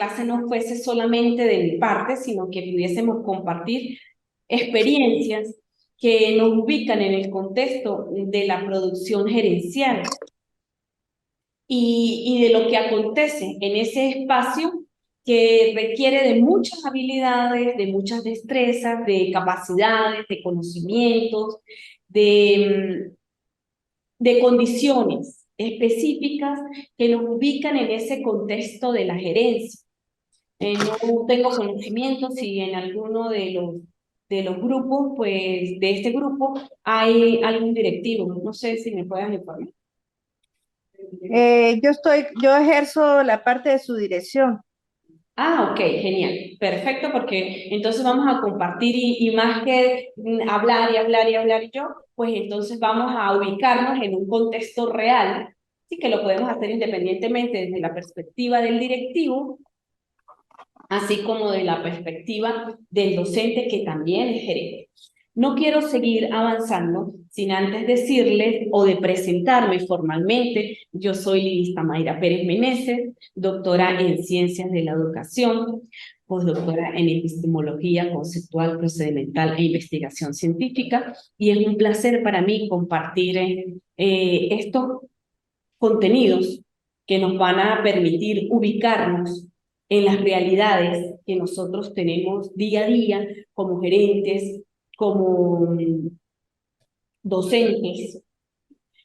clase no fuese solamente de mi parte, sino que pudiésemos compartir experiencias que nos ubican en el contexto de la producción gerencial y de lo que acontece en ese espacio que requiere de muchas habilidades, de muchas destrezas, de capacidades, de conocimientos, de, de condiciones específicas que nos ubican en ese contexto de la gerencia. No tengo conocimiento si en alguno de los grupos, pues de este grupo, hay algún directivo. No sé si me puedas informar. Yo ejerzo la parte de su dirección. Ah, ok, genial, perfecto, porque entonces vamos a compartir y más que hablar y hablar y hablar yo, pues entonces vamos a ubicarnos en un contexto real, sí que lo podemos hacer independientemente desde la perspectiva del directivo, así como de la perspectiva del docente que también es gerente. No quiero seguir avanzando sin antes decirles o de presentarme formalmente. Yo soy Lilis Tamaira Pérez Meneses, doctora en Ciencias de la Educación, postdoctora en Epistemología Conceptual, Procedimental e Investigación Científica, y es un placer para mí compartir estos contenidos que nos van a permitir ubicarnos en las realidades que nosotros tenemos día a día como gerentes, como docentes,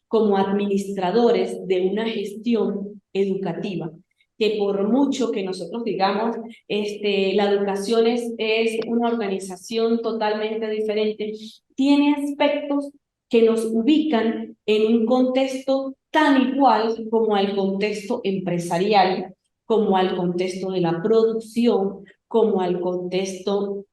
como administradores de una gestión educativa, que por mucho que nosotros digamos, la educación es una organización totalmente diferente, tiene aspectos que nos ubican en un contexto tan igual como al contexto empresarial, como al contexto de la producción, como al contexto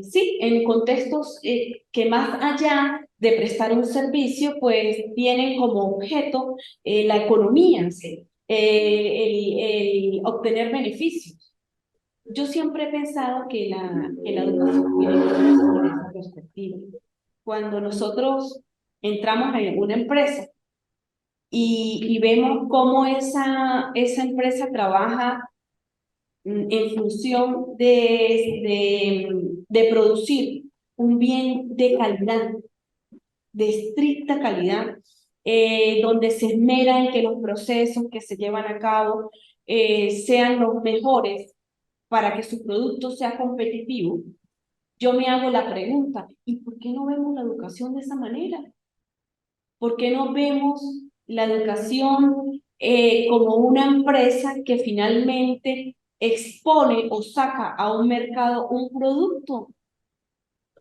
sí, en contextos que más allá de prestar un servicio, pues tienen como objeto la economía, ¿sí? El obtener beneficios. Yo siempre he pensado que la educación tiene que verse desde esa perspectiva. Cuando nosotros entramos en una empresa y vemos cómo esa empresa trabaja en función de producir un bien de calidad, de estricta calidad, donde se esmera en que los procesos que se llevan a cabo sean los mejores para que su producto sea competitivo. Yo me hago la pregunta, ¿y por qué no vemos la educación de esa manera? ¿Por qué no vemos la educación como una empresa que finalmente expone o saca a un mercado un producto?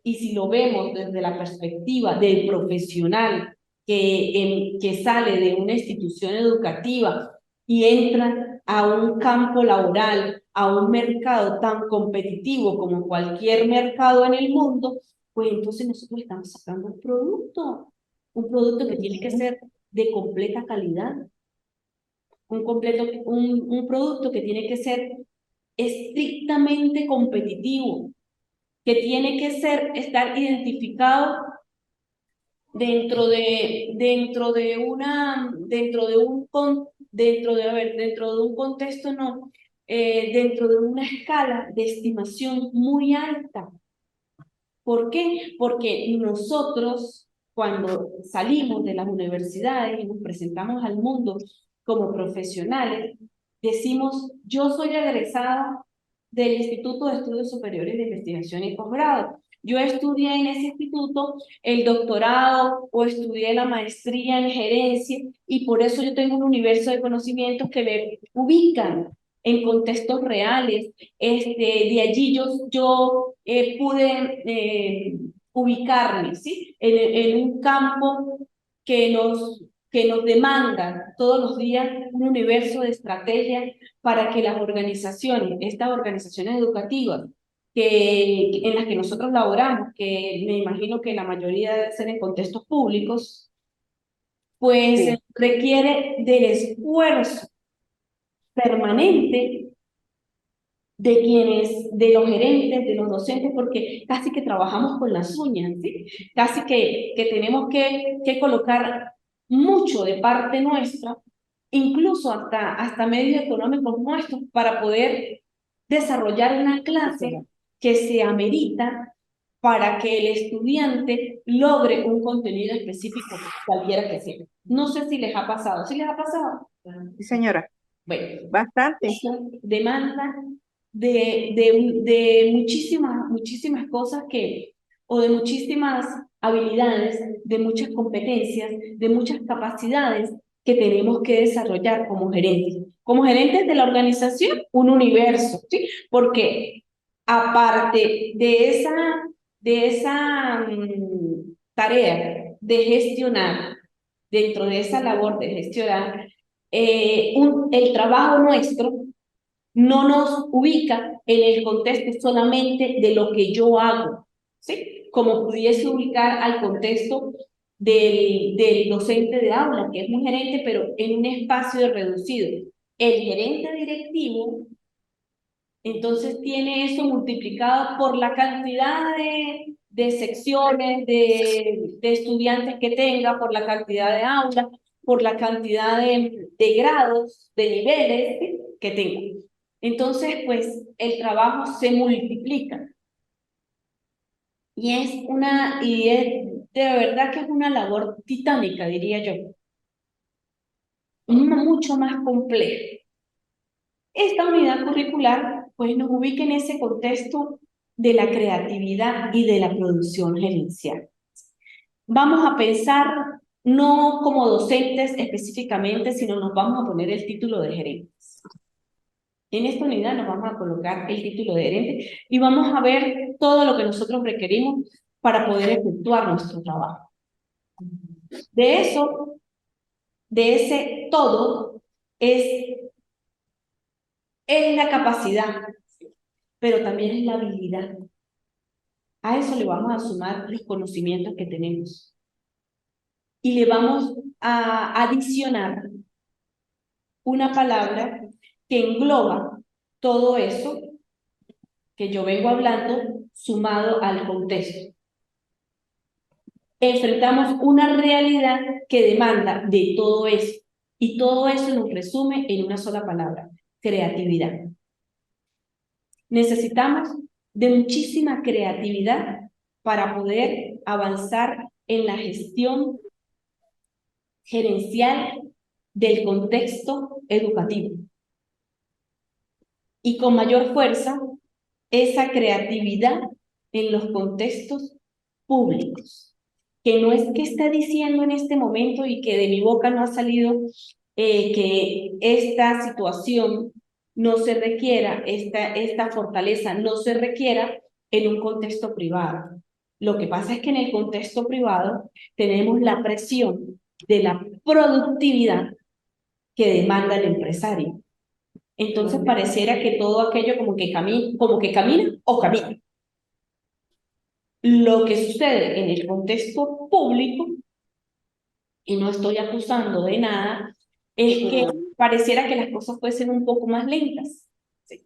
Y si lo vemos desde la perspectiva del profesional que sale de una institución educativa y entra a un campo laboral, a un mercado tan competitivo como cualquier mercado en el mundo, pues entonces nosotros estamos sacando un producto que tiene que ser de completa calidad, un producto que tiene que ser estrictamente competitivo, que tiene que estar identificado dentro de un contexto, no, dentro de una escala de estimación muy alta. ¿Por qué? Porque nosotros, cuando salimos de las universidades y nos presentamos al mundo como profesionales, decimos, yo soy egresada del Instituto de Estudios Superiores de Investigación y Posgrado. Yo estudié en ese instituto el doctorado o estudié la maestría en gerencia y por eso yo tengo un universo de conocimientos que me ubican en contextos reales. De allí yo pude ubicarme, ¿sí? En un campo que nos demanda todos los días un universo de estrategias para que las organizaciones, estas organizaciones educativas, en las que nosotros laboramos, que me imagino que la mayoría debe ser en contextos públicos, pues Sí. requiere del esfuerzo permanente de los gerentes, de los docentes, porque casi que trabajamos con las uñas, ¿sí? Casi que tenemos que colocar mucho de parte nuestra incluso hasta medios económicos nuestros para poder desarrollar una clase que se amerita para que el estudiante logre un contenido específico, cualquiera que sea. No sé si les ha pasado. ¿Sí les ha pasado? Sí, señora, Bueno, bastante. eso demanda de muchísimas cosas o de muchísimas habilidades, de muchas competencias, de muchas capacidades que tenemos que desarrollar como gerentes. Como gerentes de la organización, un universo, ¿sí? Porque aparte de esa tarea de gestionar, dentro de esa labor de gestionar, el trabajo nuestro no nos ubica en el contexto solamente de lo que yo hago, ¿sí? Como pudiese ubicar al contexto del docente de aula, que es un gerente, pero en un espacio reducido. El gerente directivo, entonces, tiene eso multiplicado por la cantidad de secciones, de estudiantes que tenga, por la cantidad de aulas, por la cantidad de grados, de niveles, ¿sí?, que tenga. Entonces, pues, el trabajo se multiplica. Y es de verdad que es una labor titánica, diría yo. Mucho más compleja. Esta unidad curricular, pues, nos ubica en ese contexto de la creatividad y de la producción gerencial. Vamos a pensar no como docentes específicamente, sino nos vamos a poner el título de gerentes. En esta unidad nos vamos a colocar el título de gerente y vamos a ver todo lo que nosotros requerimos para poder efectuar nuestro trabajo. De eso, de ese todo, es la capacidad, pero también es la habilidad. A eso le vamos a sumar los conocimientos que tenemos. Y le vamos a adicionar una palabra que engloba todo eso que yo vengo hablando, sumado al contexto. Enfrentamos una realidad que demanda de todo eso. Y todo eso nos resume en una sola palabra: creatividad. Necesitamos de muchísima creatividad para poder avanzar en la gestión gerencial del contexto educativo. Y con mayor fuerza, esa creatividad en los contextos públicos. Que no es que esté diciendo en este momento y que de mi boca no ha salido que esta situación no se requiera, esta fortaleza no se requiera en un contexto privado. Lo que pasa es que en el contexto privado tenemos la presión de la productividad que demanda el empresario. Entonces pareciera que todo aquello como que camina o camina. Lo que sucede en el contexto público, y no estoy acusando de nada, es que pareciera que las cosas pueden ser un poco más lentas. ¿Sí?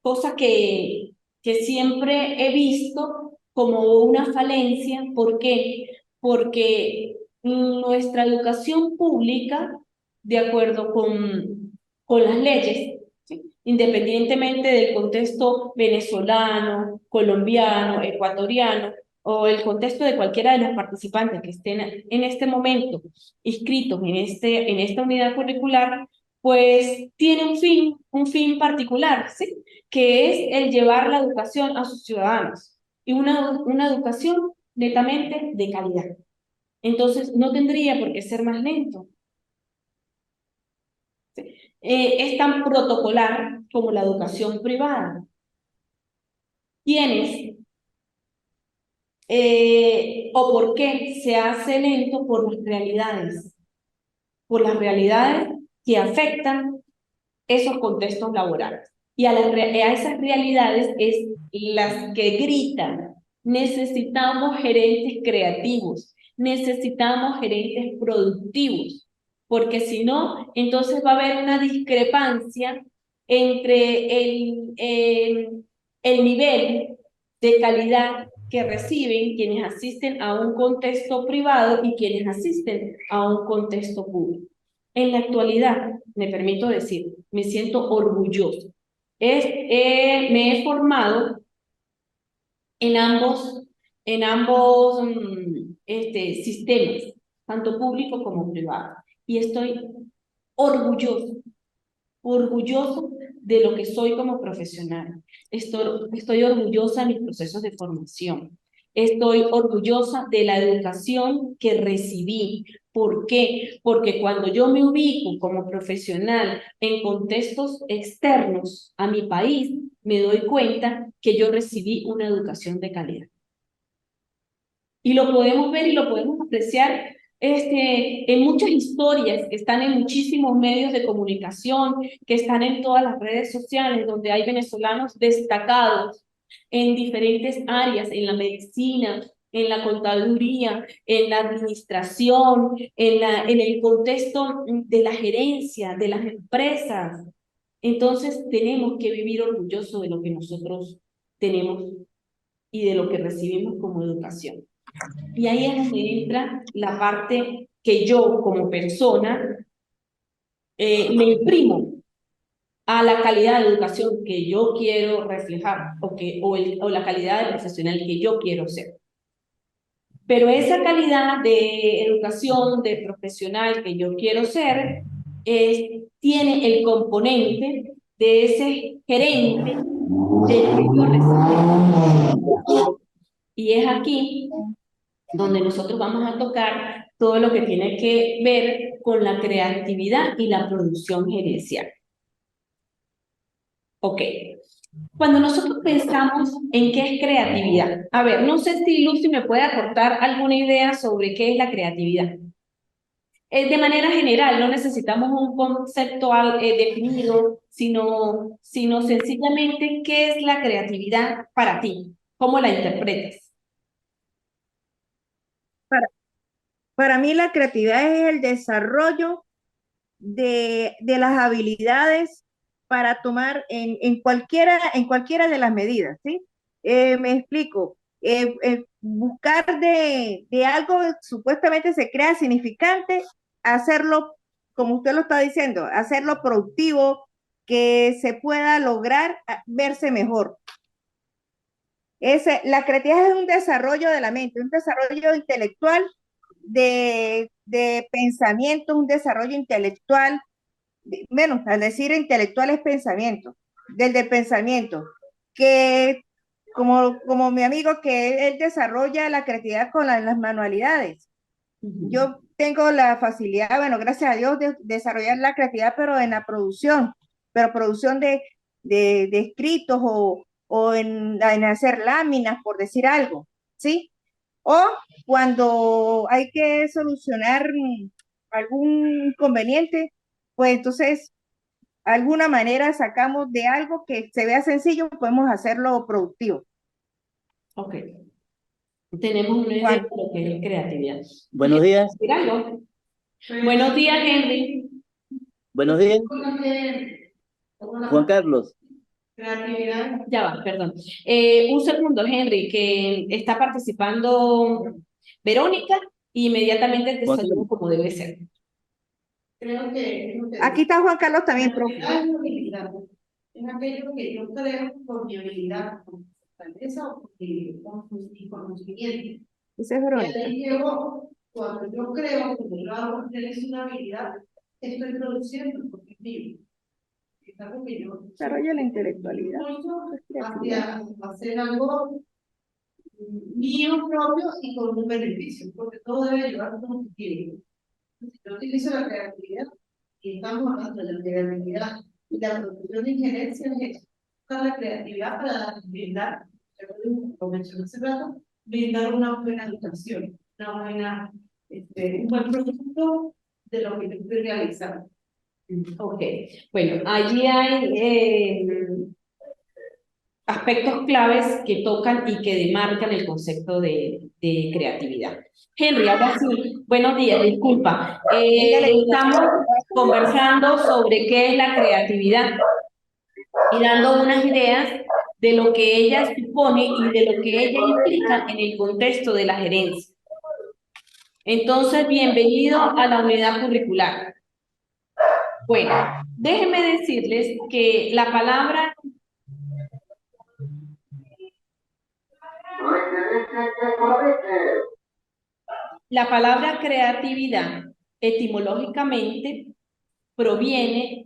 Cosa que siempre he visto como una falencia. ¿Por qué? Porque nuestra educación pública, de acuerdo con las leyes, ¿sí?, independientemente del contexto venezolano, colombiano, ecuatoriano, o el contexto de cualquiera de los participantes que estén en este momento inscritos en esta unidad curricular, pues tiene un fin particular, ¿sí?, que es el llevar la educación a sus ciudadanos, y una educación netamente de calidad. Entonces, no tendría por qué ser más lento. ¿Sí? Es tan protocolar como la educación privada. ¿Quiénes o por qué se hace lento? Por las realidades que afectan esos contextos laborales. Y a esas realidades es las que gritan: necesitamos gerentes creativos, necesitamos gerentes productivos, porque si no, entonces va a haber una discrepancia entre el nivel de calidad que reciben quienes asisten a un contexto privado y quienes asisten a un contexto público. En la actualidad, me permito decir, me siento orgullosa. Me he formado en ambos sistemas, tanto público como privado. Y estoy orgullosa, orgullosa de lo que soy como profesional. Estoy orgullosa de mis procesos de formación. Estoy orgullosa de la educación que recibí. ¿Por qué? Porque cuando yo me ubico como profesional en contextos externos a mi país, me doy cuenta que yo recibí una educación de calidad. Y lo podemos ver y lo podemos apreciar en muchas historias que están en muchísimos medios de comunicación, que están en todas las redes sociales, donde hay venezolanos destacados en diferentes áreas, en la medicina, en la contaduría, en la administración, en el contexto de la gerencia, de las empresas. Entonces tenemos que vivir orgullosos de lo que nosotros tenemos y de lo que recibimos como educación. Y ahí es donde entra la parte que yo como persona le imprimo a la calidad de educación que yo quiero reflejar o la calidad de profesional que yo quiero ser. Pero esa calidad de educación, de profesional que yo quiero ser, tiene el componente de ese gerente del que yo recibo. Y es aquí donde nosotros vamos a tocar todo lo que tiene que ver con la creatividad y la producción gerencial. Ok. Cuando nosotros pensamos en qué es creatividad, a ver, no sé si Lucy me puede aportar alguna idea sobre qué es la creatividad. De manera general, no necesitamos un concepto definido, sino sencillamente qué es la creatividad para ti, cómo la interpretas. Para mí la creatividad es el desarrollo de las habilidades para tomar en cualquiera de las medidas, ¿sí? Me explico. Buscar de algo que supuestamente se crea significante, hacerlo, como usted lo está diciendo, hacerlo productivo, que se pueda lograr verse mejor. La creatividad es un desarrollo de la mente, un desarrollo intelectual de pensamiento, un desarrollo intelectual, bueno, al decir intelectual es pensamiento, del pensamiento, que como mi amigo que él desarrolla la creatividad con las manualidades. Yo tengo la facilidad, bueno, gracias a Dios, de desarrollar la creatividad, pero en la producción, pero producción de escritos o en hacer láminas, por decir algo, ¿sí? O cuando hay que solucionar algún inconveniente, pues entonces, alguna manera sacamos de algo que se vea sencillo, podemos hacerlo productivo. Ok. Tenemos una idea de lo que es creatividad. Buenos días. Buenos días, Henry. Buenos días. Juan Carlos. Creatividad. Ya va, perdón. Un segundo, Henry, que está participando Verónica y inmediatamente te saludo como debe ser. Creo que aquí está Juan Carlos también, profe. Es aquello que yo creo por mi habilidad, por mi fortaleza o por mi conocimiento. Ese es Verónica. Y ahí llego, cuando yo creo que yo hago es una habilidad, estoy produciendo porque es mío. Es algo que yo desarrolla la intelectualidad hacia hacer algo mío propio y con un beneficio, porque todo debe llevar a un objetivo. Si yo utilizo la creatividad, y estamos hablando de la creatividad y la producción de injerencia, es buscar la creatividad para brindar, como mencioné hace rato, brindar una buena educación, un buen producto de lo que yo estoy realizando. Ok, bueno, allí hay aspectos claves que tocan y que demarcan el concepto de creatividad. Henry, ahora sí, buenos días, disculpa. Estamos conversando sobre qué es la creatividad y dando unas ideas de lo que ella supone y de lo que ella implica en el contexto de la gerencia. Entonces, bienvenido a la unidad curricular. Bueno, déjenme decirles que la palabra creatividad etimológicamente proviene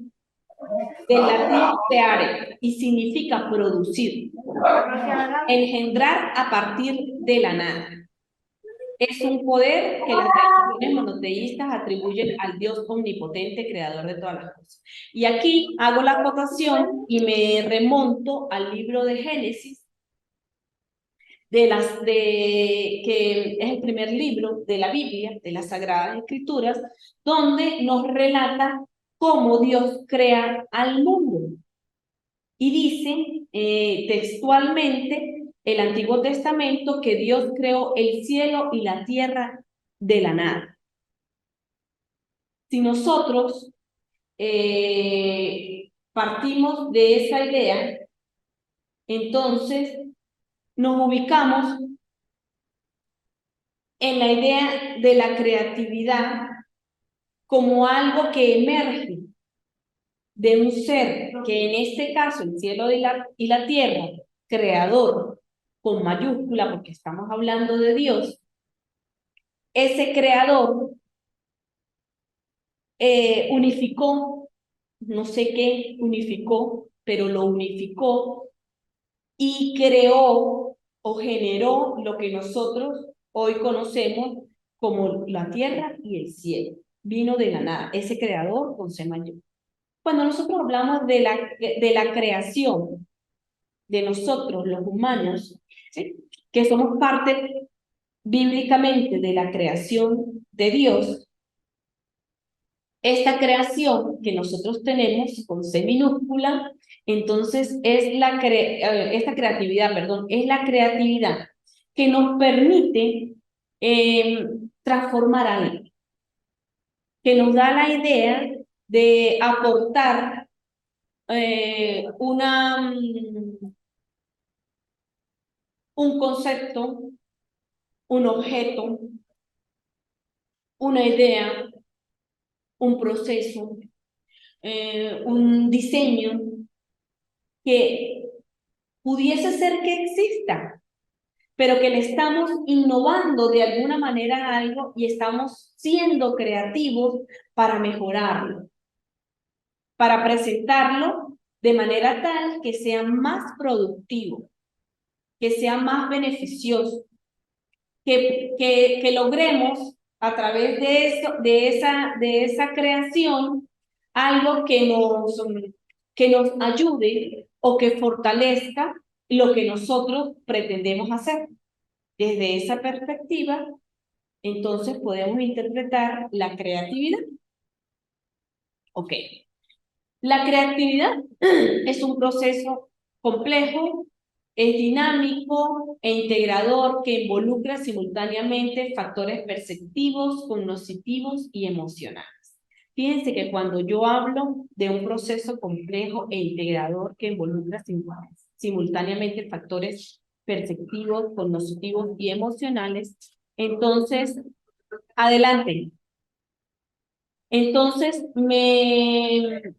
del latín creare y significa producir, engendrar a partir de la nada. Es un poder que las religiones monoteístas atribuyen al Dios omnipotente, creador de todas las cosas. Y aquí hago la acotación y me remonto al libro de Génesis, que es el primer libro de la Biblia, de las Sagradas Escrituras, donde nos relata cómo Dios crea al mundo. Y dice textualmente el Antiguo Testamento que Dios creó el cielo y la tierra de la nada. Si nosotros partimos de esa idea, entonces nos ubicamos en la idea de la creatividad como algo que emerge de un ser que en este caso el cielo y la tierra, creador con mayúscula porque estamos hablando de Dios, ese creador unificó, no sé qué unificó, pero lo unificó y creó o generó lo que nosotros hoy conocemos como la tierra y el cielo. Vino de la nada, ese creador con C mayúscula. Cuando nosotros hablamos de la creación de nosotros, los humanos, ¿sí?, que somos parte bíblicamente de la creación de Dios, esta creación que nosotros tenemos con C minúscula, entonces es esta creatividad, perdón, es la creatividad que nos permite transformar algo, que nos da la idea de aportar un concepto, un objeto, una idea, un proceso, un diseño que pudiese ser que exista, pero que le estamos innovando de alguna manera a algo y estamos siendo creativos para mejorarlo, para presentarlo de manera tal que sea más productivo, que sea más beneficioso, que logremos a través de eso, de esa creación algo que nos ayude o que fortalezca lo que nosotros pretendemos hacer. Desde esa perspectiva, entonces podemos interpretar la creatividad. Ok. La creatividad es un proceso complejo, es dinámico e integrador que involucra simultáneamente factores perceptivos, cognitivos y emocionales. Fíjense que cuando yo hablo de un proceso complejo e integrador que involucra simultáneamente factores perceptivos, cognitivos y emocionales, entonces, adelante. Entonces, me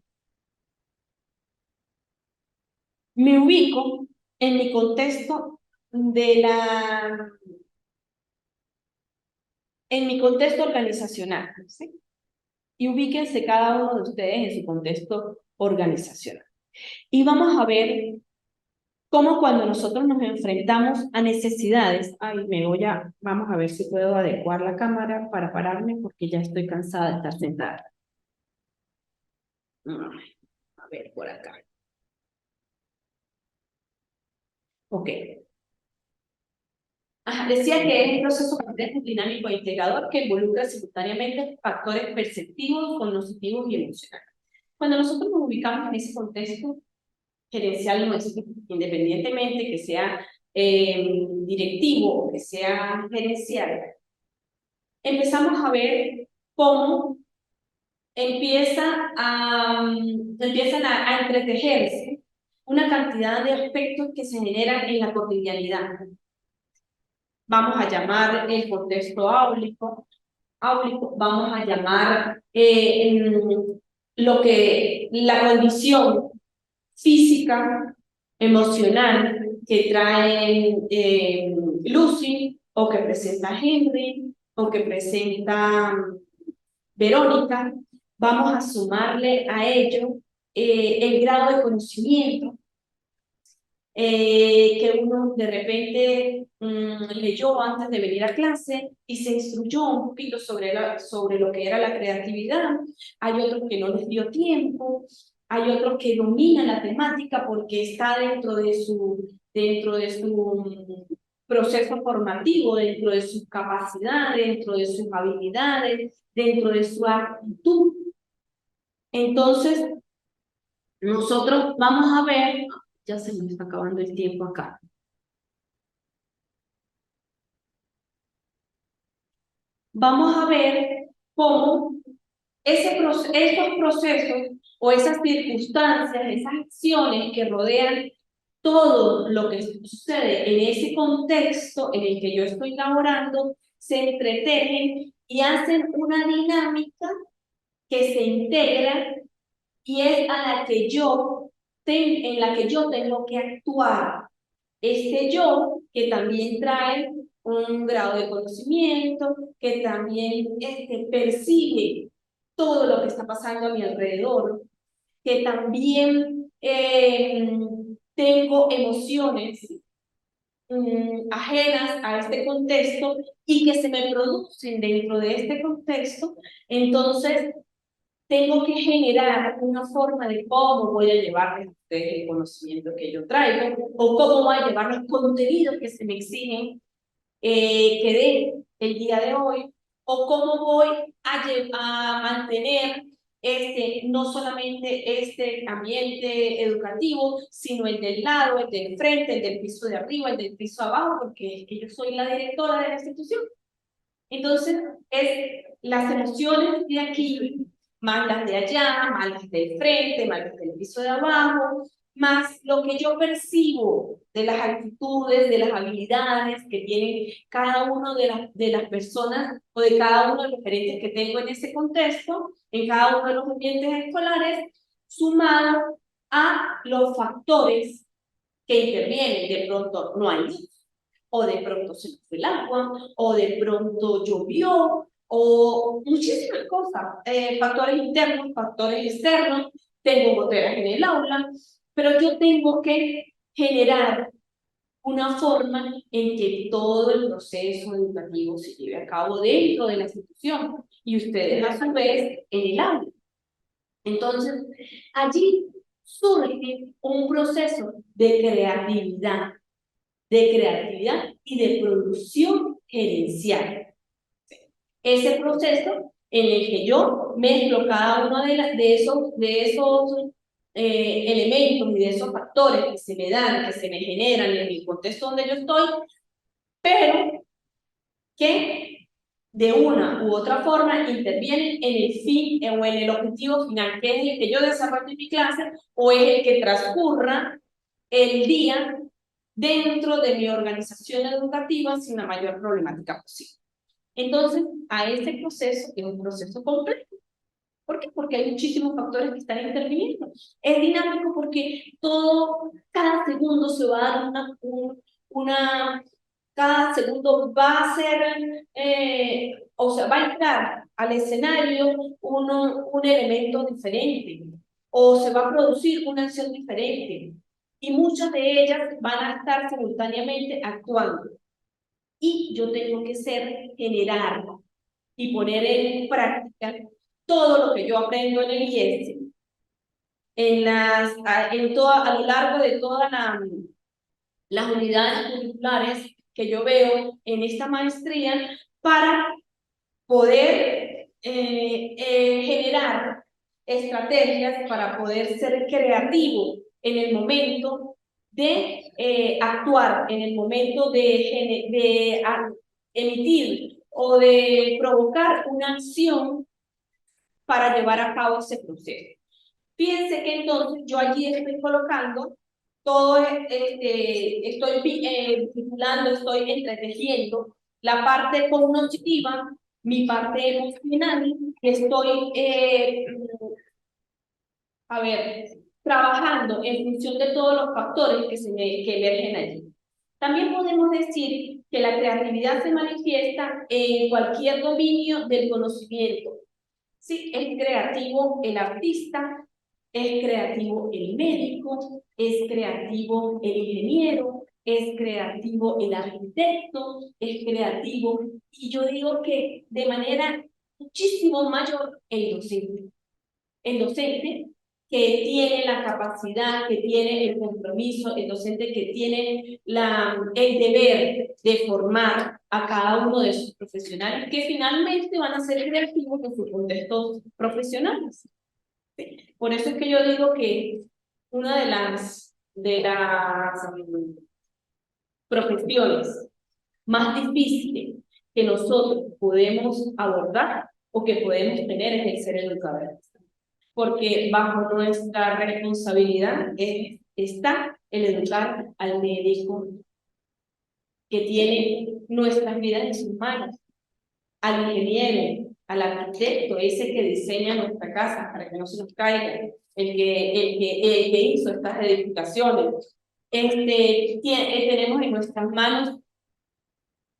ubico en mi contexto en mi contexto organizacional, ¿sí? Y ubíquense cada uno de ustedes en su contexto organizacional. Y vamos a ver cómo cuando nosotros nos enfrentamos a necesidades, vamos a ver si puedo adecuar la cámara para pararme porque ya estoy cansada de estar sentada. A ver, por acá. Ok. Decía que es un proceso complejo, dinámico e integrador que involucra simultáneamente factores perceptivos, cognitivos y emocionales. Cuando nosotros nos ubicamos en ese contexto gerencial nuestro, independientemente que sea directivo o que sea gerencial, empezamos a ver cómo empiezan a entretejerse una cantidad de aspectos que se generan en la cotidianidad. Vamos a llamar el contexto áulico, vamos a llamar la condición física, emocional que trae Lucy, o que presenta Henry, o que presenta Verónica. Vamos a sumarle a ello el grado de conocimiento que uno de repente leyó antes de venir a clase y se instruyó un poquito sobre lo que era la creatividad. Hay otros que no les dio tiempo, hay otros que dominan la temática porque está dentro de su proceso formativo, dentro de sus capacidades, dentro de sus habilidades, dentro de su actitud. Entonces, nosotros vamos a ver, ya se me está acabando el tiempo acá. Vamos a ver cómo esos procesos o esas circunstancias, esas acciones que rodean todo lo que sucede en ese contexto en el que yo estoy laborando, se entretejen y hacen una dinámica que se integra y es a la que en la que yo tengo que actuar. Este yo que también trae un grado de conocimiento, que también percibe todo lo que está pasando a mi alrededor, que también tengo emociones ajenas a este contexto y que se me producen dentro de este contexto. Entonces tengo que generar una forma de cómo voy a llevarles a ustedes el conocimiento que yo traigo, o cómo voy a llevar los contenidos que se me exigen que dé el día de hoy, o cómo voy a mantener no solamente este ambiente educativo, sino el del lado, el del frente, el del piso de arriba, el del piso abajo, porque yo soy la directora de la institución. Entonces, es las emociones de aquí, más las de allá, más las del frente, más las del piso de abajo, más lo que yo percibo de las actitudes, de las habilidades que tienen cada uno de las personas o de cada uno de los gerentes que tengo en ese contexto, en cada uno de los ambientes escolares, sumado a los factores que intervienen. De pronto no hay luz, o de pronto se fue el agua, o de pronto llovió, o muchísimas cosas, factores internos, factores externos, tengo goteras en el aula, pero yo tengo que generar una forma en que todo el proceso educativo se lleve a cabo dentro de la institución y ustedes a su vez en el aula. Entonces, allí surge un proceso de creatividad y de producción gerencial. Ese proceso en el que yo mezclo cada uno de esos elementos y de esos factores que se me dan, que se me generan en el contexto donde yo estoy, pero que de una u otra forma intervienen en el fin o en el objetivo final, que es el que yo desarrollo en mi clase o es el que transcurra el día dentro de mi organización educativa sin la mayor problemática posible. Entonces, a este proceso, que es un proceso complejo. ¿Por qué? Porque hay muchísimos factores que están interviniendo. Es dinámico porque cada segundo se va a dar cada segundo va a ser, o sea, va a entrar al escenario un elemento diferente, o se va a producir una acción diferente, y muchas de ellas van a estar simultáneamente actuando. Y yo tengo que generar y poner en práctica todo lo que yo aprendo en el IES, a lo largo de todas las unidades curriculares que yo veo en esta maestría, para poder generar estrategias para poder ser creativo en el momento de actuar, en el momento de emitir o de provocar una acción para llevar a cabo ese proceso. Fíjense que entonces yo allí estoy colocando todo, estoy vinculando, estoy entretejiendo la parte cognitiva, mi parte emocional, estoy a ver, trabajando en función de todos los factores que emergen allí. También podemos decir que la creatividad se manifiesta en cualquier dominio del conocimiento. Sí, es creativo el artista, es creativo el médico, es creativo el ingeniero, es creativo el arquitecto, es creativo, y yo digo que de manera muchísimo mayor el docente. El docente que tiene la capacidad, que tiene el compromiso, el docente que tiene el deber de formar a cada uno de sus profesionales, que finalmente van a ser creativos en sus contextos profesionales. Por eso es que yo digo que una de las profesiones más difíciles que nosotros podemos abordar o que podemos tener es el ser educador. Porque bajo nuestra responsabilidad está el educar al médico que tiene nuestras vidas en sus manos, al ingeniero, al arquitecto, ese que diseña nuestra casa para que no se nos caiga, el que hizo estas edificaciones. Tenemos en nuestras manos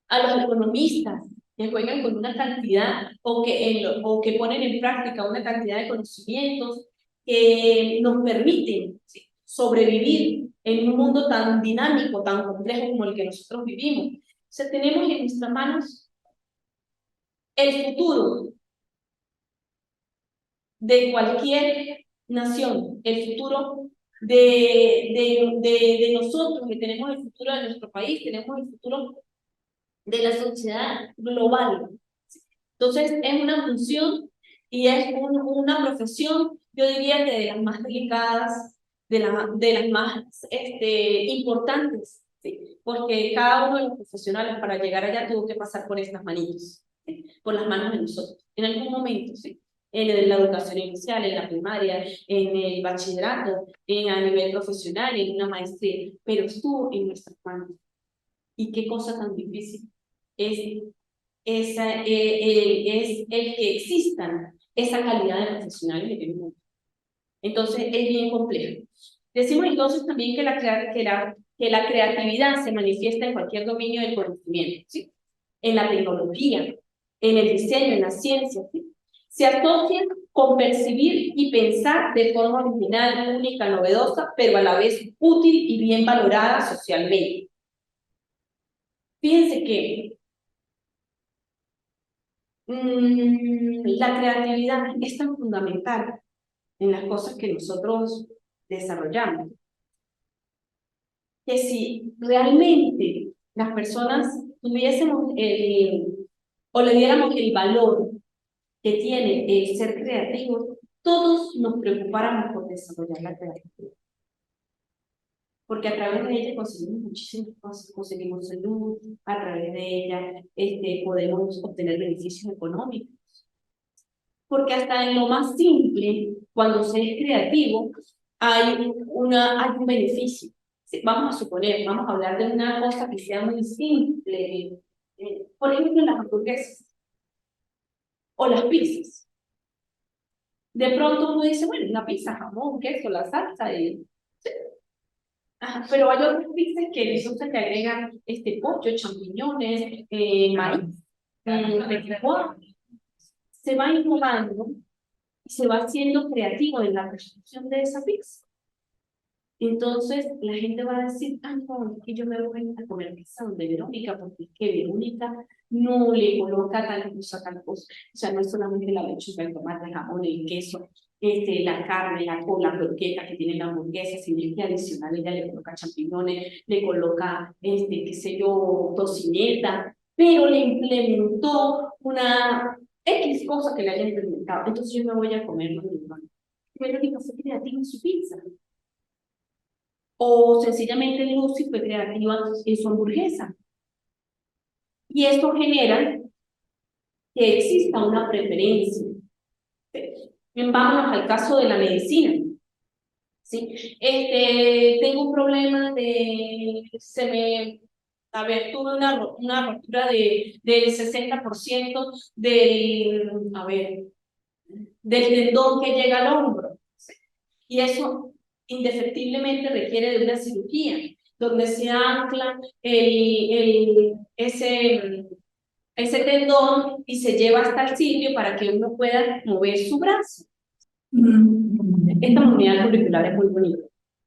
a los economistas que juegan con una cantidad o que ponen en práctica una cantidad de conocimientos que nos permiten, ¿sí?, sobrevivir en un mundo tan dinámico, tan complejo como el que nosotros vivimos. O sea, tenemos en nuestras manos el futuro de cualquier nación, el futuro de nosotros, que tenemos el futuro de nuestro país, tenemos el futuro de la sociedad global. Entonces, es una función y es una profesión, yo diría que de las más delicadas, de las más importantes, ¿sí? Porque cada uno de los profesionales para llegar allá tuvo que pasar por estas manitos, ¿sí?, por las manos de nosotros, en algún momento, ¿sí?, en la educación inicial, en la primaria, en el bachillerato, a nivel profesional, en una maestría, pero estuvo en nuestras manos. Y qué cosa tan difícil es el que existan esa calidad de profesionales en el mundo. Entonces, es bien complejo. Decimos entonces también que la creatividad se manifiesta en cualquier dominio del conocimiento, ¿sí?, en la tecnología, en el diseño, en la ciencia, ¿sí?, se asocian con percibir y pensar de forma original, única, novedosa, pero a la vez útil y bien valorada socialmente. Fíjense que la creatividad es tan fundamental en las cosas que nosotros desarrollamos, que si realmente las personas tuviésemos o le diéramos el valor que tiene el ser creativo, todos nos preocupáramos por desarrollar la creatividad. Porque a través de ella conseguimos muchísimas cosas, conseguimos salud, a través de ella podemos obtener beneficios económicos. Porque hasta en lo más simple, cuando se es creativo, hay un beneficio. Vamos a suponer, vamos a hablar de una cosa que sea muy simple, por ejemplo, las hamburguesas o las pizzas. De pronto uno dice, bueno, una pizza, jamón, queso, la salsa, pero hay otras pizzas que les gusta que agregan pollo, champiñones, maíz, frijol. Se va innovando y se va haciendo creativo en la construcción de esa pizza. Entonces la gente va a decir, no, es que yo me voy a comer pizza donde Verónica, porque es que Verónica no le coloca tal cosa, tal cosa. O sea, no es solamente la lechuga, el tomate, el jamón, el queso, la carne, la croqueta que tiene la hamburguesa, sino que adicional ella le coloca champiñones, le coloca, qué sé yo, tocineta, pero le implementó una X cosa que le haya implementado. Entonces yo me voy a comer lo mismo. Verónica fue creativa en su pizza. O sencillamente Lucy fue creativa en su hamburguesa. Y esto genera que exista una preferencia. Vámonos al caso de la medicina. ¿Sí? Tengo un problema tuve una rotura del 60% del tendón que llega al hombro. ¿Sí? Y eso indefectiblemente requiere de una cirugía, donde se ancla ese tendón y se lleva hasta el sitio para que uno pueda mover su brazo. Esta movilidad curricular es muy bonita.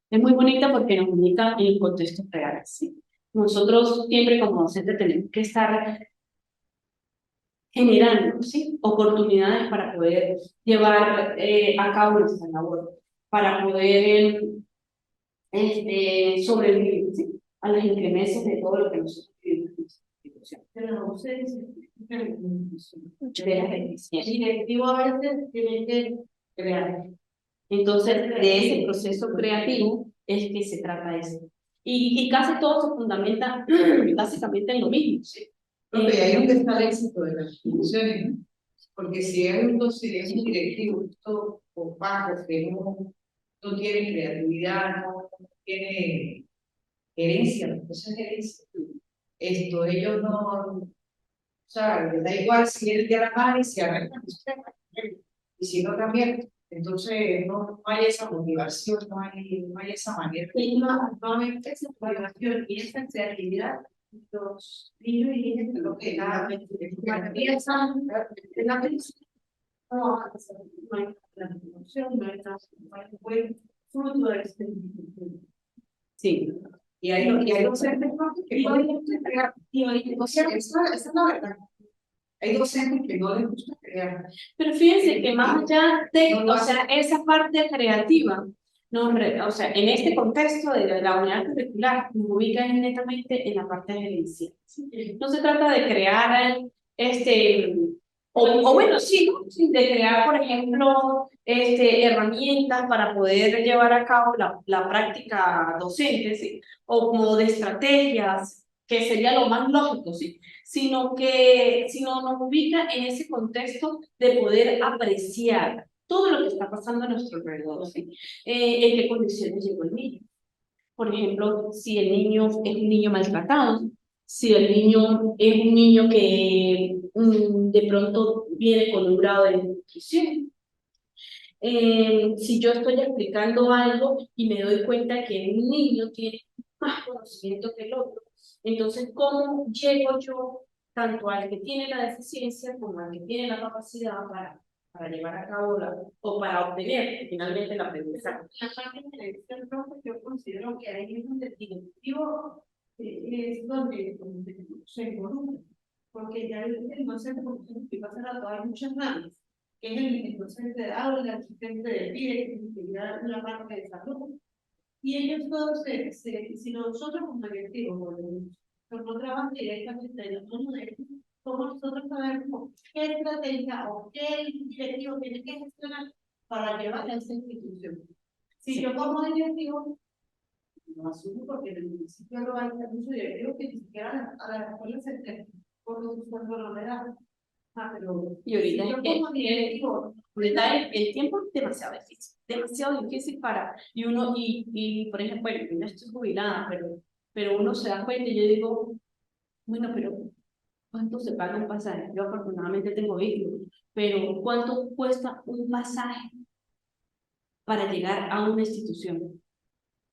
Es muy bonita porque nos comunica en contextos reales, ¿sí? Nosotros siempre como docentes tenemos que estar generando, ¿sí?, oportunidades para poder llevar a cabo nuestra labor, para poder sobrevivir, ¿sí?, a las inclemencias de todo lo que nosotros vivimos en nuestra institución. Pero ustedes De las deficiencias. el directivo a veces tiene que crear. Entonces, de ese proceso creativo es que se trata esto. Y casi todo se fundamenta básicamente en lo mismo, ¿sí? Pero ahí es donde está el éxito de las instituciones, ¿no? Porque si es un directivo todo opaco, que no tiene creatividad, no tiene gerencia, entonces es gerencia. Ellos no, o sea, les da igual si él ya la paga y si arranca, y si no también. Entonces no hay esa motivación, no hay esa manera. Y nuevamente esa motivación y esa creatividad, los niños y niñas que lo que piensan en la felicidad, no hay la motivación, no hay un buen fruto de este. Sí. Y hay docentes que esa es la verdad. Hay docentes que no les gusta crear. Pero fíjense que más allá de, o sea, esa parte creativa, o sea, en este contexto de la unidad curricular, nos ubica netamente en la parte gerencial. No se trata de crear, o bueno, sí, de crear, por ejemplo, herramientas para poder llevar a cabo la práctica docente, ¿sí?, o como de estrategias, que sería lo más lógico, ¿sí?, sino nos ubica en ese contexto de poder apreciar todo lo que está pasando a nuestro alrededor, ¿sí? En qué condiciones llegó el niño. Por ejemplo, si el niño es un niño maltratado, si el niño es un niño que de pronto viene con un grado de nutrición. Si yo estoy explicando algo y me doy cuenta que un niño tiene más conocimiento que el otro, entonces, ¿cómo llego yo tanto al que tiene la deficiencia como al que tiene la capacidad para llevar a cabo o para obtener finalmente la aprendizaje? La parte de selección, yo considero que ahí es donde el directivo es donde se involucra, porque ya el docente que va a hacer a todas muchas ramas, que es el docente de aula, el asistente de PIE, que ya la parte de salud. Y ellos todos, si nosotros como directivos, no trabajan directamente en los modelos, como nosotros sabemos qué estrategia o qué directivo tiene que gestionar para llevar a esa institución. Si yo como directivo, no asumo porque en el municipio no hay mucho directivo que ni siquiera a la escuela se esté, porque su sueldo no le da. Pero y ahorita si yo como directivo, el tiempo es demasiado difícil para, y por ejemplo, bueno, yo no estoy jubilada, pero uno se da cuenta y yo digo, bueno, pero ¿cuánto se paga un pasaje? Yo afortunadamente tengo vehículo, pero ¿cuánto cuesta un pasaje para llegar a una institución?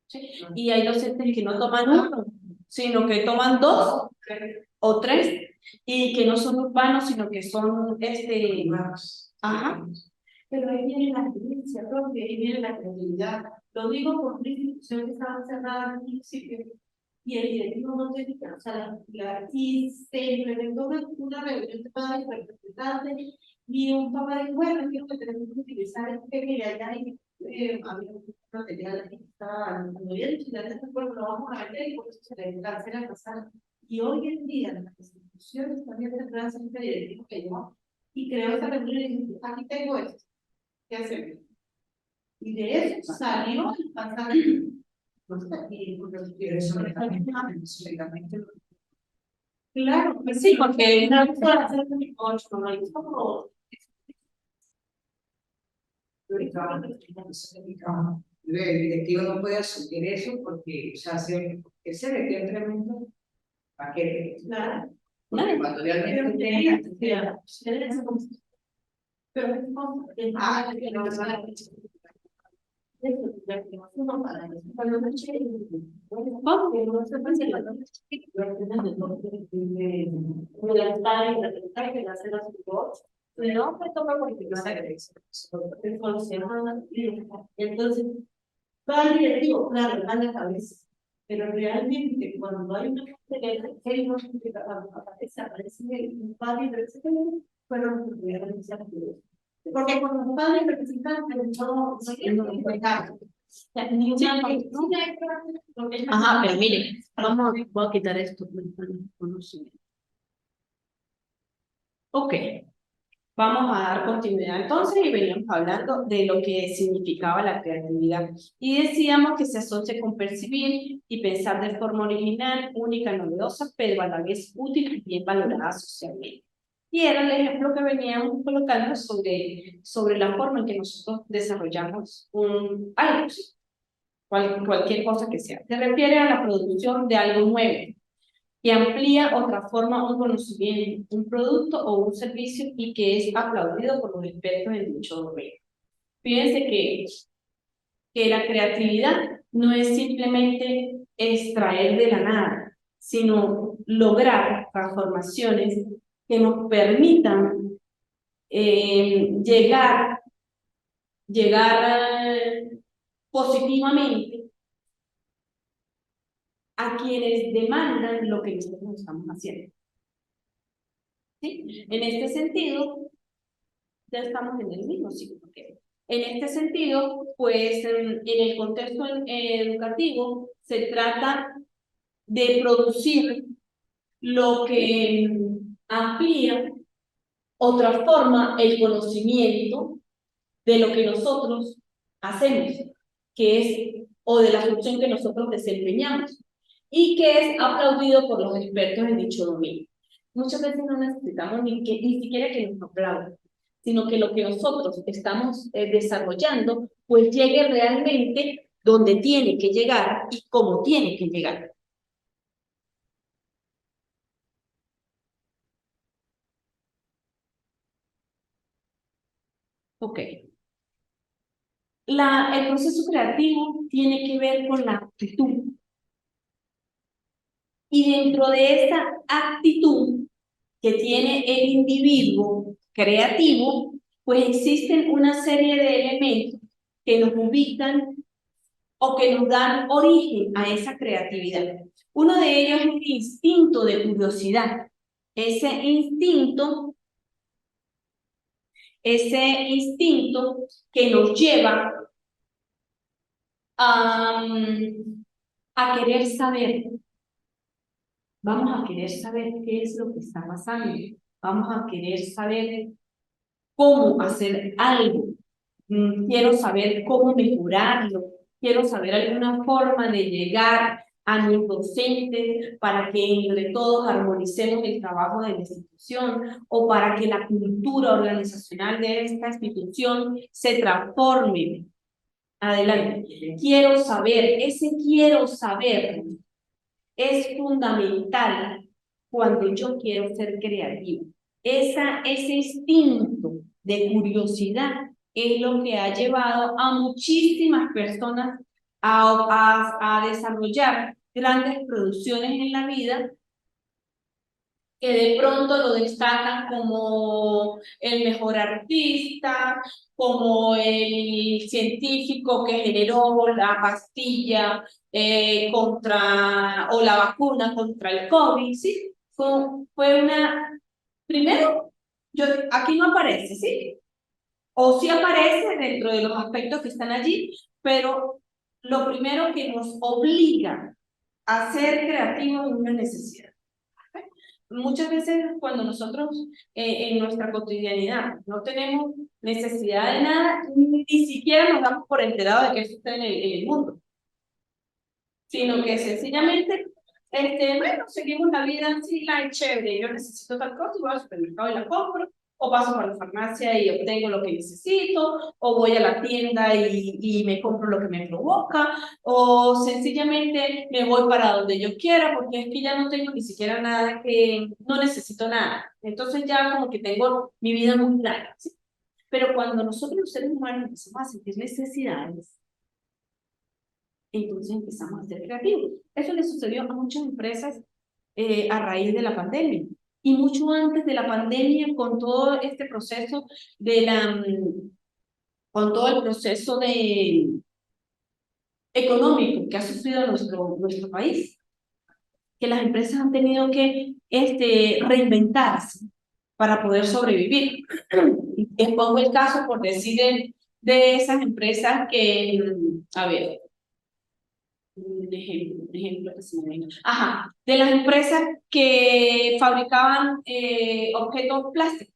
¿Sí? Y hay docentes que no toman uno, sino que toman dos o tres, y que no son urbanos, sino que son ajá. Pero ahí viene la experiencia propia, ahí viene la creatividad. Lo digo por una institución que estaba cerrada en el municipio y el directivo no tenía, o sea, y se implementó una reunión de padres y representantes y un papá dijo, bueno, quiero que tenemos que utilizar que ya hay había un material que estaba cuando había dicho, ya lo vamos a vender y por eso se le cancela la pasada. Y hoy en día las instituciones también tendrán ese directivo que yo y creo esa reunión y dice, aquí tengo esto, ¿qué hacemos? Y de eso salió el pasaje. Claro, pues sí, porque una vez para hacer un coche, como es como el directivo no puede asumir eso porque, o sea, ese le queda tremendo paquete. Claro. Porque cuando realmente pero No, pues toca porque entonces, va al directivo, claro, va a la cabeza. Pero realmente, cuando hay una cartelera, hay una aparece un padre y representante, fueron los que pudieron realizar la actividad. Porque con los padres representantes no ajá, pero mire, voy a quitar esto. Ok. Vamos a dar continuidad entonces y veníamos hablando de lo que significaba la creatividad. Y decíamos que se asocia con percibir y pensar de forma original, única, novedosa, pero a la vez útil y bien valorada socialmente. Y era el ejemplo que veníamos colocando sobre la forma en que nosotros desarrollamos algo, ¿sí? Cualquier cosa que sea. Se refiere a la producción de algo nuevo, que amplía o transforma un conocimiento, un producto o un servicio y que es aplaudido por los expertos en dicho dominio. Fíjense que la creatividad no es simplemente extraer de la nada, sino lograr transformaciones que nos permitan llegar positivamente a quienes demandan lo que nosotros estamos haciendo. ¿Sí? En este sentido, ya estamos en el mismo ciclo. En este sentido, pues en el contexto educativo se trata de producir lo que amplía o transforma el conocimiento de lo que nosotros hacemos, que es, o de la función que nosotros desempeñamos, y que es aplaudido por los expertos en dicho dominio. Muchas veces no necesitamos ni siquiera que nos aplaudan, sino que lo que nosotros estamos desarrollando, pues llegue realmente donde tiene que llegar y cómo tiene que llegar. Ok. El proceso creativo tiene que ver con la actitud. Y dentro de esa actitud que tiene el individuo creativo, pues existen una serie de elementos que nos ubican o que nos dan origen a esa creatividad. Uno de ellos es el instinto de curiosidad. Ese instinto que nos lleva a querer saber. Vamos a querer saber qué es lo que está pasando. Vamos a querer saber cómo hacer algo. Quiero saber cómo mejorarlo. Quiero saber alguna forma de llegar a mis docentes para que entre todos armonicemos el trabajo de la institución o para que la cultura organizacional de esta institución se transforme. Adelante. Quiero saber, ese quiero saber es fundamental cuando yo quiero ser creativo. Ese instinto de curiosidad es lo que ha llevado a muchísimas personas a desarrollar grandes producciones en la vida que de pronto lo destacan como el mejor artista, como el científico que generó la pastilla o la vacuna contra el COVID, ¿sí? Fue primero, aquí no aparece, ¿sí? O sí aparece dentro de los aspectos que están allí, pero lo primero que nos obliga a ser creativos es una necesidad. Muchas veces cuando nosotros en nuestra cotidianidad no tenemos necesidad de nada, ni siquiera nos damos por enterados de que eso está en el mundo, sino que sencillamente, bueno, seguimos la vida así, chévere, yo necesito tal cosa, voy al supermercado y la compro, o paso por la farmacia y obtengo lo que necesito, o voy a la tienda y me compro lo que me provoca, o sencillamente me voy para donde yo quiera, porque es que ya no tengo ni siquiera nada no necesito nada. Entonces ya como que tengo mi vida muy clara, ¿sí? Pero cuando nosotros los seres humanos empezamos a sentir necesidades, Entonces empezamos a ser creativos. Eso le sucedió a muchas empresas a raíz de la pandemia. Y mucho antes de la pandemia, con todo este proceso con todo el proceso económico que ha sufrido nuestro país, que las empresas han tenido que reinventarse para poder sobrevivir. Les pongo el caso, por decir, de esas empresas que, a ver, un ejemplo que se me venga. Ajá, de las empresas que fabricaban objetos plásticos,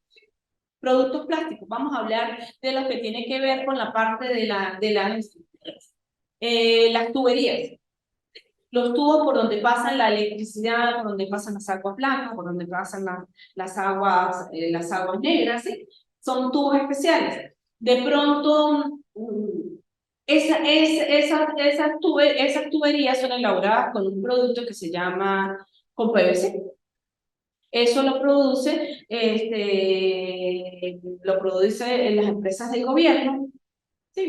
productos plásticos. Vamos a hablar de lo que tiene que ver con la parte de las tuberías. Los tubos por donde pasan la electricidad, por donde pasan las aguas blancas, por donde pasan las aguas negras, ¿sí? Son tubos especiales. De pronto, esas tuberías son elaboradas con un producto que se llama con PVC. Eso lo produce en las empresas del gobierno, ¿sí?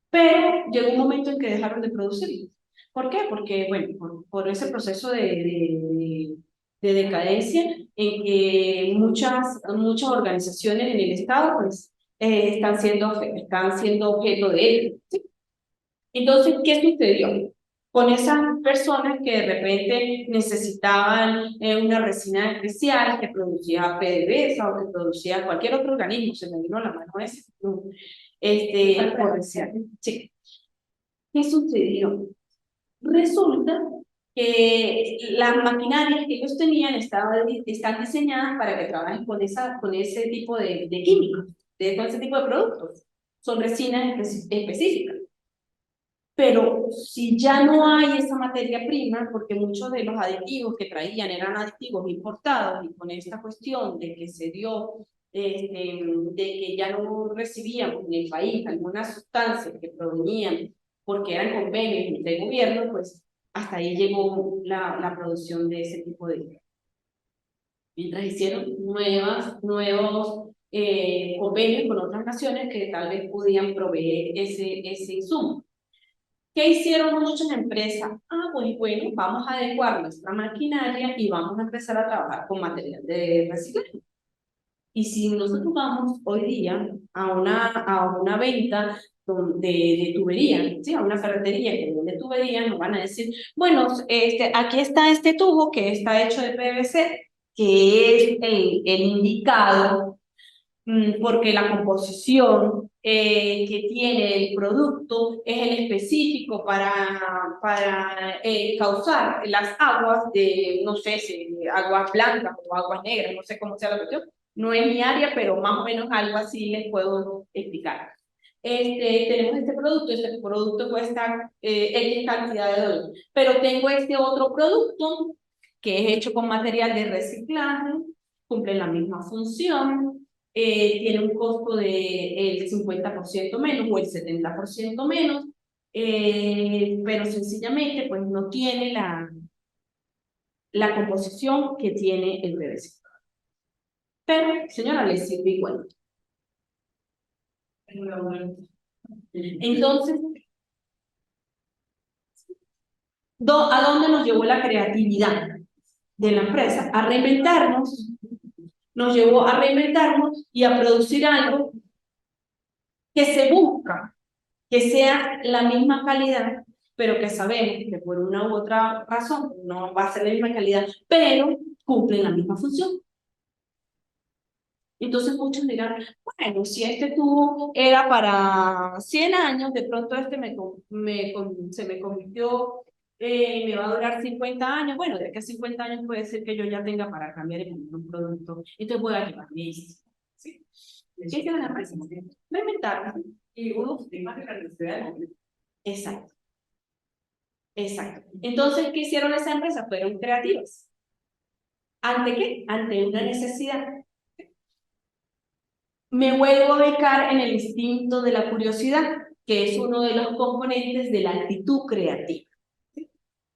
Pero llegó un momento en que dejaron de producirlo. ¿Por qué? Porque, bueno, por ese proceso de decadencia en que muchas organizaciones en el Estado pues, están siendo objeto de ello, ¿sí? Entonces, ¿qué sucedió? Con esas personas que de repente necesitaban una resina especial que producía PDVSA o que producía cualquier otro organismo, se me vino a la mano ese, por decir, sí. ¿Qué sucedió? Resulta que las maquinarias que ellos tenían están diseñadas para que trabajen con ese tipo de químicos, con ese tipo de productos. Son resinas específicas. Pero si ya no hay esa materia prima, porque muchos de los aditivos que traían eran aditivos importados, y con esta cuestión de que se dio, de que ya no recibíamos en el país algunas sustancias que provenían porque eran convenios del gobierno, pues hasta ahí llegó la producción de ese tipo de... Mientras hicieron nuevos convenios con otras naciones que tal vez podían proveer ese insumo. ¿Qué hicieron muchas empresas? Pues bueno, vamos a adecuar nuestra maquinaria y vamos a empezar a trabajar con material de reciclaje. Y si nosotros vamos hoy día a una venta de tubería, ¿sí? A una ferretería que vende tubería, nos van a decir, bueno, aquí está este tubo que está hecho de PVC, que es el indicado porque la composición que tiene el producto es el específico para causar las aguas de, no sé si aguas blancas o aguas negras, no sé cómo sea la cuestión. No es mi área, pero más o menos algo así les puedo explicar. Tenemos este producto cuesta X cantidad de dólares, pero tengo este otro producto que es hecho con material de reciclaje, cumple la misma función, tiene un costo del 50% menos o el 70% menos, pero sencillamente pues no tiene la composición que tiene el PVC. Pero, señora, le sirve igual. Entonces, ¿a dónde nos llevó la creatividad de la empresa? A reinventarnos, nos llevó a reinventarnos y a producir algo que se busca que sea la misma calidad, pero que sabemos que por una u otra razón no va a ser la misma calidad, pero cumplen la misma función. Entonces muchos dirán, bueno, si este tubo era para 100 años, de pronto se me convirtió, me va a durar 50 años, bueno, de aquí a 50 años puede ser que yo ya tenga para cambiar y poner un producto, entonces voy a llevarme esto. ¿Sí? ¿Qué es la empresa? Reinventarme. Y uno más de la necesidad del momento. Exacto. Exacto. Entonces, ¿qué hicieron esas empresas? Fueron creativas. ¿Ante qué? Ante una necesidad. Me vuelvo a ubicar en el instinto de la curiosidad, que es uno de los componentes de la actitud creativa.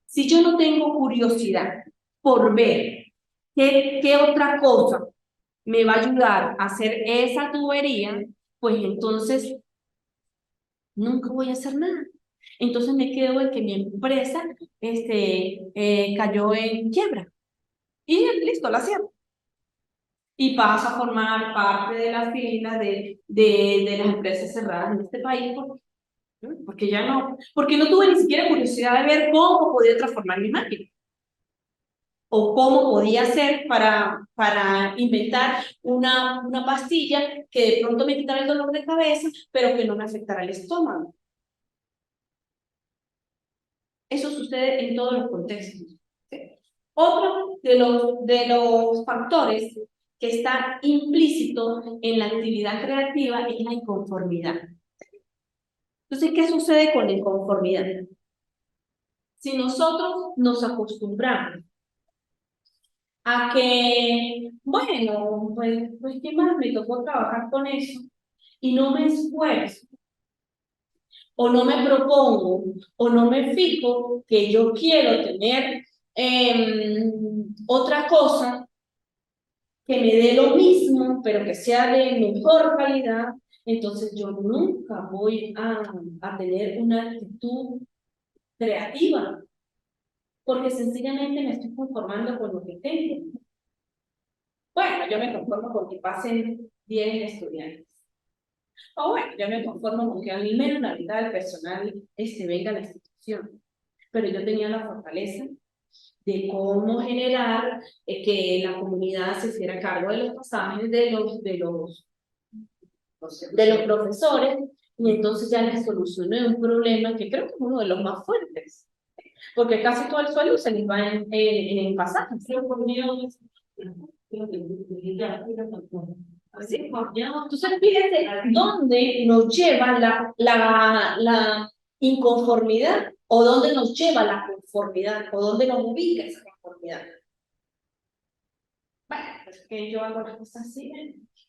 Si yo no tengo curiosidad por ver qué otra cosa me va a ayudar a hacer esa tubería, pues entonces nunca voy a hacer nada. Entonces me quedo en que mi empresa cayó en quiebra. Y listo, la cierro. Y paso a formar parte de la fila de las empresas cerradas en este país porque ya no, porque no tuve ni siquiera curiosidad de ver cómo podía transformar mi máquina o cómo podía hacer para inventar una pastilla que de pronto me quitara el dolor de cabeza, pero que no me afectara el estómago. Eso sucede en todos los contextos. ¿Sí? Otro de los factores que está implícito en la actividad creativa es la inconformidad. Entonces, ¿qué sucede con la inconformidad? Si nosotros nos acostumbramos a que, bueno, pues ¿qué más? Me tocó trabajar con eso y no me esfuerzo, o no me propongo, o no me fijo que yo quiero tener otra cosa que me dé lo mismo, pero que sea de mejor calidad, entonces yo nunca voy a tener una actitud creativa, porque sencillamente me estoy conformando con lo que tengo. Bueno, yo me conformo con que pasen 10 estudiantes. O bueno, yo me conformo con que al menos la mitad del personal venga a la institución. Pero yo tenía la fortaleza de cómo generar que la comunidad se hiciera cargo de los pasajes de los profesores, y entonces ya les solucioné un problema que creo que es uno de los más fuertes, porque casi todo el sueldo se les va en pasajes. Así, entonces fíjense dónde nos lleva la inconformidad, o dónde nos lleva la conformidad, o dónde nos ubica esa conformidad. Bueno, pues que yo hago las cosas así,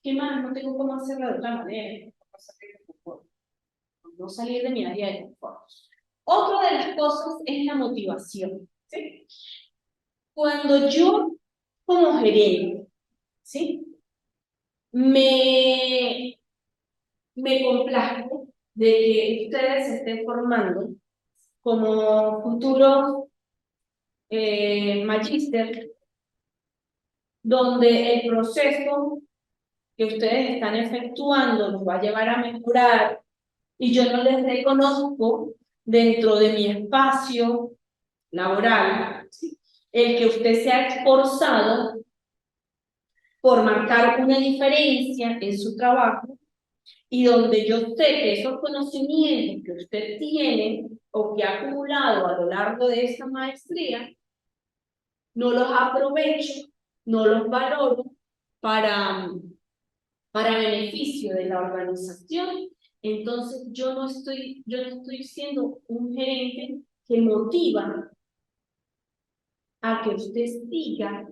¿qué más? No tengo cómo hacerla de otra manera, no salir de mi área de confort. Otra de las cosas es la motivación, ¿sí? Cuando yo, como gerente, ¿sí? Me complazco de que ustedes se estén formando como futuros magíster, donde el proceso que ustedes están efectuando los va a llevar a mejorar, y yo no les reconozco dentro de mi espacio laboral el que usted se ha esforzado por marcar una diferencia en su trabajo, y donde yo sé que esos conocimientos que usted tiene o que ha acumulado a lo largo de esta maestría, no los aprovecho, no los valoro para beneficio de la organización, entonces yo no estoy siendo un gerente que motiva a que usted siga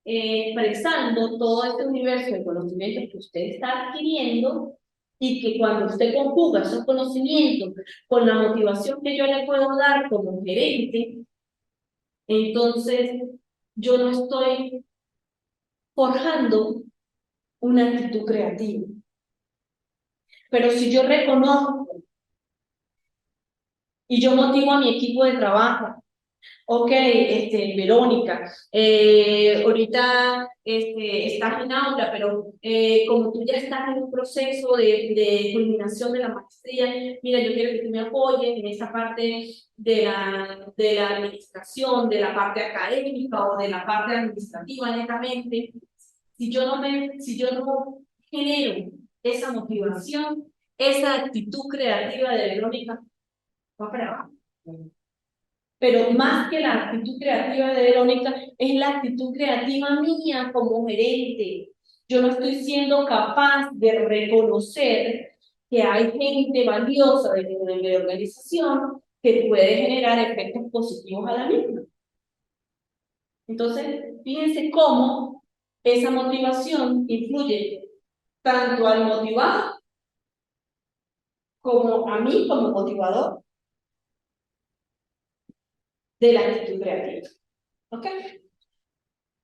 expresando todo este universo de conocimientos que usted está adquiriendo, y que cuando usted conjuga esos conocimientos con la motivación que yo le puedo dar como gerente, entonces yo no estoy forjando una actitud creativa. Pero si yo reconozco y yo motivo a mi equipo de trabajo, ok, Verónica, ahorita estás en aula, pero como tú ya estás en un proceso de culminación de la maestría, mira, yo quiero que tú me apoyes en esa parte de la administración, de la parte académica o de la parte administrativa netamente. Si yo no genero esa motivación, esa actitud creativa de Verónica, va para abajo. Pero más que la actitud creativa de Verónica, es la actitud creativa mía como gerente. Yo no estoy siendo capaz de reconocer que hay gente valiosa dentro de mi organización que puede generar efectos positivos a la misma. Entonces, fíjense cómo esa motivación influye tanto al motivado como a mí como motivador de la actitud creativa. ¿Ok?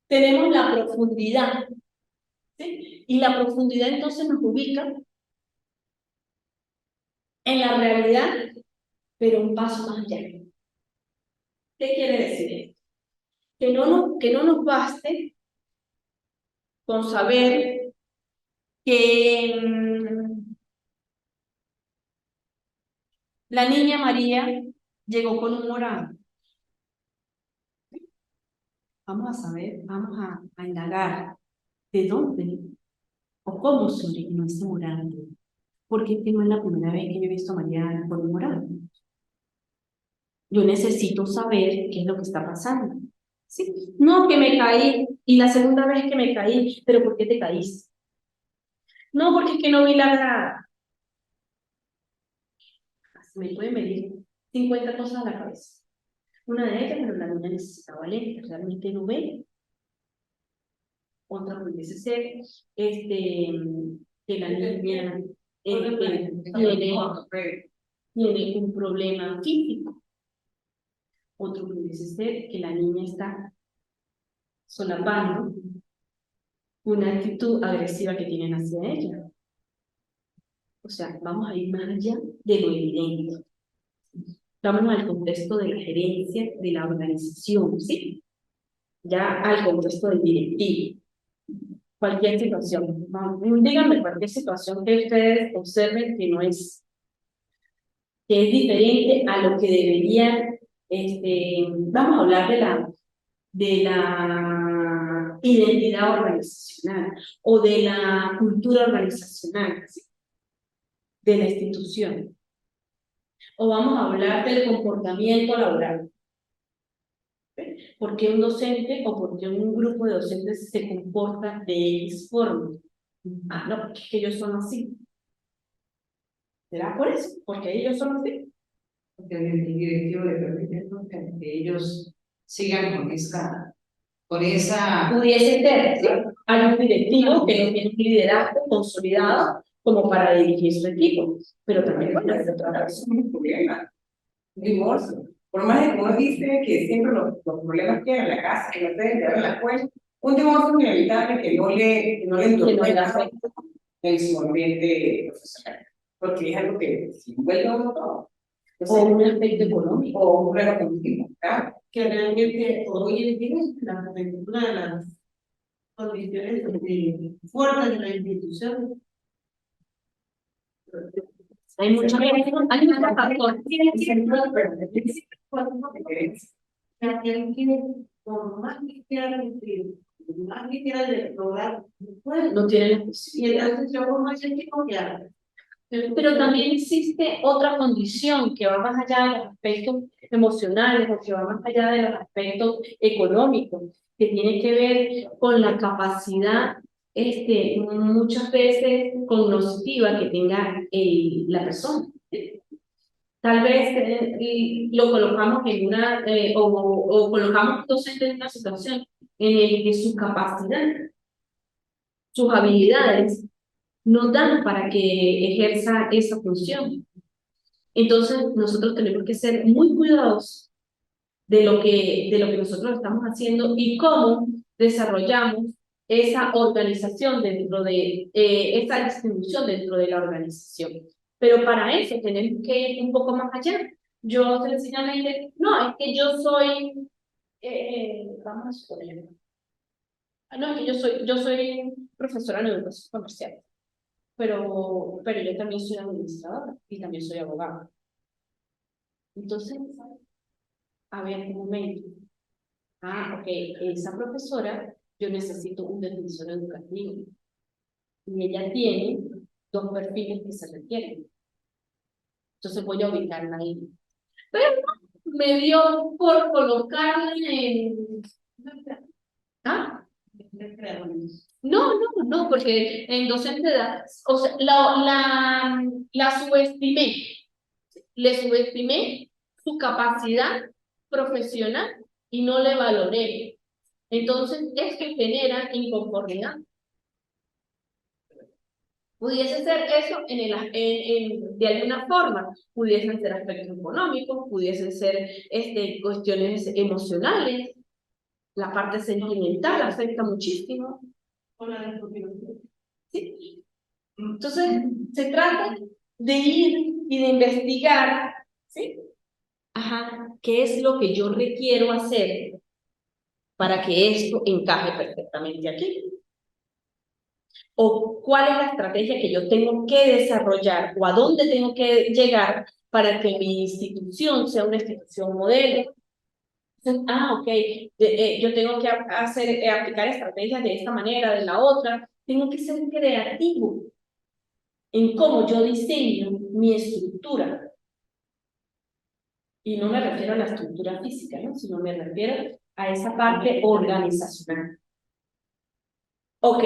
Tenemos la profundidad, ¿sí? Y la profundidad entonces nos ubica en la realidad pero un paso más allá. ¿Qué quiere decir esto? Que no nos baste con saber que la niña María llegó con un morado. Vamos a saber, vamos a indagar de dónde o cómo se originó ese morado. Porque esta no es la primera vez que yo he visto a María con un morado. Yo necesito saber qué es lo que está pasando. ¿Sí? No, que me caí, y la segunda vez que me caí, pero ¿por qué te caíste? No, porque es que no vi la grada. Me pueden venir 50 cosas a la cabeza. Una de ellas, pero la niña necesitaba lentes, realmente no ve. Otra pudiese ser que la niña tiene un problema físico. Otro pudiese ser que la niña está solapando una actitud agresiva que tienen hacia ella. O sea, vamos a ir más allá de lo evidente. Vámonos al contexto de la gerencia de la organización, ¿sí? Ya al contexto del directivo. Cualquier situación. Díganme cualquier situación que ustedes observen que no es, que es diferente a lo que deberían, vamos a hablar de la identidad organizacional o de la cultura organizacional, ¿sí? De la institución. O vamos a hablar del comportamiento laboral. ¿Por qué un docente o por qué un grupo de docentes se comporta de X forma? Ah, no, porque es que ellos son así. ¿Será por eso? Porque ellos son así. Porque el directivo le permite que ellos sigan con esa. Pudiese ser, ¿sí? Hay un directivo que no tiene un liderazgo consolidado como para dirigir su equipo, pero también puede haber otra razón. Un problema, un divorcio. Por más de que uno dice que siempre los problemas que hay en la casa, que no se deben llevar en la escuela, un divorcio es inevitable que no le entorpezca en su ambiente profesional, porque es algo que se envuelve a uno todo. O un aspecto económico. O un problema cognitivo, claro. Que realmente hoy en día una de las condiciones fuertes de la institución. Hay muchos factores. Alguien quiere, por más que quiera más que quiera lograr, No tienen la y posibilidad. entonces yo como hay que confiar. Pero también existe otra condición que va más allá de los aspectos emocionales o que va más allá de los aspectos económicos, que tiene que ver con la capacidad, muchas veces cognitiva que tenga la persona. Tal vez lo colocamos en una, o colocamos docente en una situación en la que su capacidad, sus habilidades, no dan para que ejerza esa función. Entonces, nosotros tenemos que ser muy cuidadosos de lo que nosotros estamos haciendo y cómo desarrollamos esa organización dentro de, esa distribución dentro de la organización. Pero para eso tenemos que ir un poco más allá. Yo sencillamente, no, es que yo soy, vamos a suponer, no, es que yo soy profesora en educación comercial. Pero yo también soy administradora y también soy abogada. Entonces, a ver, un momento. Ah, ok, esa profesora, yo necesito un defensor educativo. Y ella tiene 2 perfiles que se requieren. Entonces voy a ubicarla ahí. Pero me dio por colocarla en... ¿Ah? No, porque en docente de edad, o sea, la subestimé. Le subestimé su capacidad profesional y no le valoré. Entonces, esto genera inconformidad. Pudiese ser eso de alguna forma, pudiesen ser aspectos económicos, pudiesen ser cuestiones emocionales, la parte sentimental afecta muchísimo. ¿Sí? Entonces, se trata de ir y de investigar, ¿sí? Ajá, ¿qué es lo que yo requiero hacer para que esto encaje perfectamente aquí? ¿O cuál es la estrategia que yo tengo que desarrollar o a dónde tengo que llegar para que mi institución sea una institución modelo? Entonces, ok, yo tengo que aplicar estrategias de esta manera, de la otra. Tengo que ser creativo en cómo yo diseño mi estructura. Y no me refiero a la estructura física, ¿no? Sino me refiero a esa parte organizacional. Ok,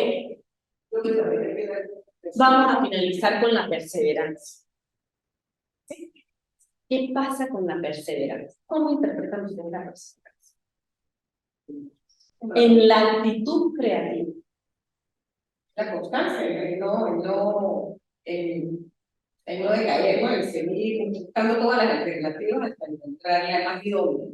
vamos a finalizar con la perseverancia. ¿Sí? ¿Qué pasa con la perseverancia? ¿Cómo interpretan ustedes la perseverancia? En la actitud creativa. La constancia, el no decaer, ¿no? El seguir buscando todas las alternativas hasta encontrar la más idónea.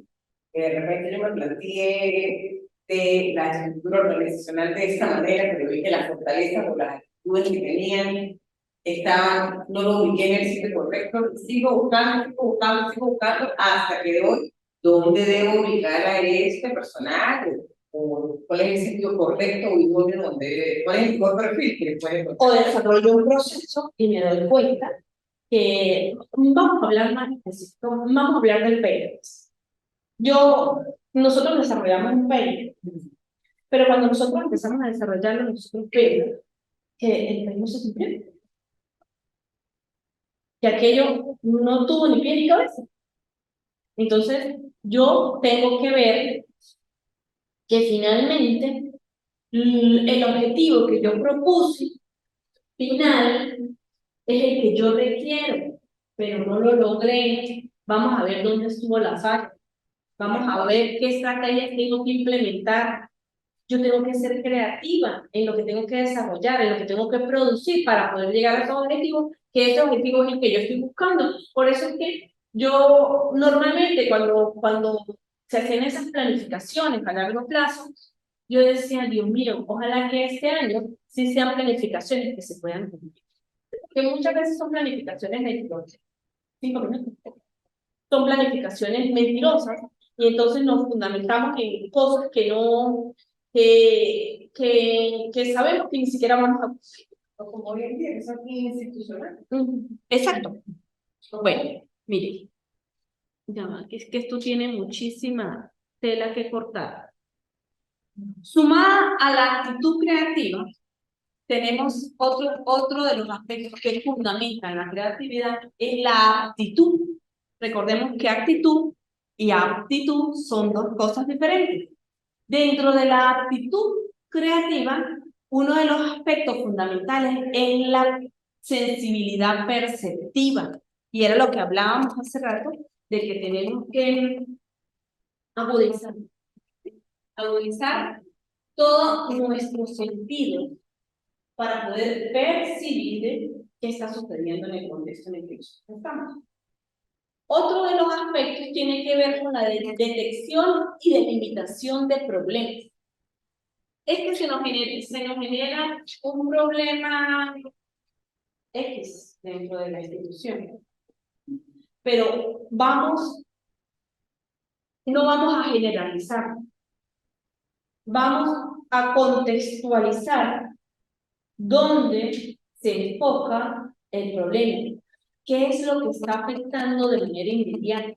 Que de repente yo me planteé de la estructura organizacional de esta manera, pero vi que las fortalezas o las actitudes que tenían estaban, no lo ubiqué en el sitio correcto. Sigo buscando hasta que doy dónde debo ubicar a este personaje, o cuál es el sitio correcto o idóneo donde, cuál es el mejor perfil que le puede encontrar. O desarrollo un proceso y me doy cuenta que vamos a hablar más específico, vamos a hablar del Paint. Nosotros desarrollamos un Paint, pero cuando nosotros empezamos a desarrollarlo, nosotros vemos que el Paint no se cumplió. Que aquello no tuvo ni pie ni cabeza. Entonces, yo tengo que ver que finalmente el objetivo que yo propuse final es el que yo requiero, pero no lo logré. Vamos a ver dónde estuvo la falla. Vamos a ver qué estrategias tengo que implementar. Yo tengo que ser creativa en lo que tengo que desarrollar, en lo que tengo que producir para poder llegar a esos objetivos, que ese objetivo es el que yo estoy buscando. Por eso es que yo normalmente cuando se hacen esas planificaciones a largo plazo, yo decía, Dios mío, ojalá que este año sí sean planificaciones que se puedan cumplir. Que muchas veces son planificaciones mentirosas. 5 minutos. Son planificaciones mentirosas y entonces nos fundamentamos en cosas que no, que sabemos que ni siquiera vamos a cumplir. O como hoy en día, que son institucionales. Exacto. Bueno, mire, ya va, que es que esto tiene muchísima tela que cortar. Sumada a la actitud creativa, tenemos otro de los aspectos que fundamentan la creatividad, es la aptitud. Recordemos que actitud y aptitud son dos cosas diferentes. Dentro de la aptitud creativa, uno de los aspectos fundamentales es la sensibilidad perceptiva. Y era lo que hablábamos hace rato, de que tenemos que agudizar todos nuestros sentidos para poder percibir qué está sucediendo en el contexto en el que nosotros estamos. Otro de los aspectos tiene que ver con la detección y delimitación de problemas. Es que se nos genera un problema X dentro de la institución. Pero no vamos a generalizar. Vamos a contextualizar dónde se enfoca el problema. ¿Qué es lo que está afectando de manera inmediata?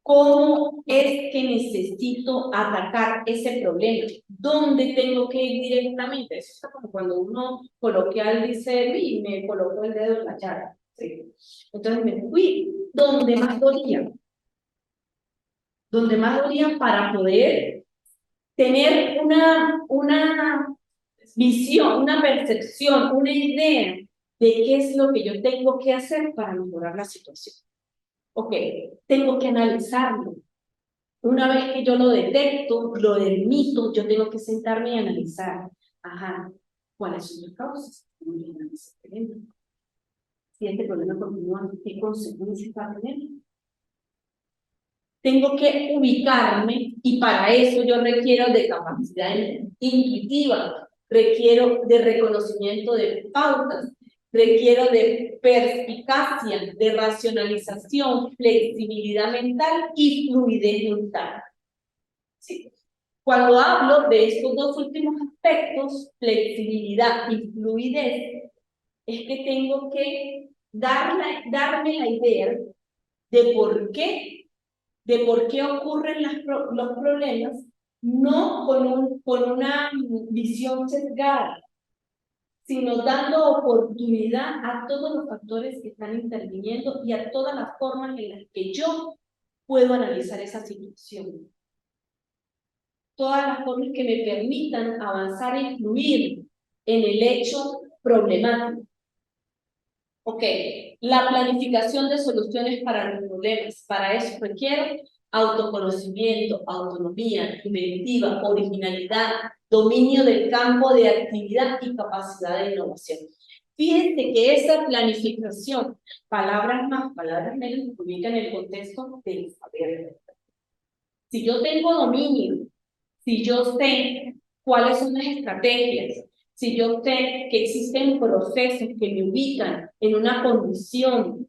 ¿Cómo es que necesito atacar ese problema? ¿Dónde tengo que ir directamente? Eso está como cuando uno coloquial dice, y me coloco el dedo en la llaga. ¿Sí? Entonces me fui donde más dolía. Donde más dolía para poder tener una visión, una percepción, una idea de qué es lo que yo tengo que hacer para mejorar la situación. Ok, tengo que analizarlo. Una vez que yo lo detecto, lo delimito, yo tengo que sentarme y analizar. Ajá, ¿cuáles son las causas? Si este problema continúa, ¿qué consecuencias va a tener? Tengo que ubicarme y para eso yo requiero de capacidad intuitiva, requiero de reconocimiento de pautas requiero de perspicacia, de racionalización, flexibilidad mental y fluidez mental. ¿Sí? Cuando hablo de estos dos últimos aspectos, flexibilidad y fluidez, es que tengo que darme la idea de por qué ocurren los problemas, no con una visión sesgada, sino dando oportunidad a todos los factores que están interviniendo y a todas las formas en las que yo puedo analizar esa situación. Todas las formas que me permitan avanzar e influir en el hecho problemático. Ok, la planificación de soluciones para los problemas. Para eso requiero autoconocimiento, autonomía, inventiva, originalidad, dominio del campo de actividad y capacidad de innovación. Fíjense que esa planificación, palabras más, palabras menos, se ubica en el contexto del saber. Si yo tengo dominio, si yo sé cuáles son las estrategias, si yo sé que existen procesos que me ubican en una condición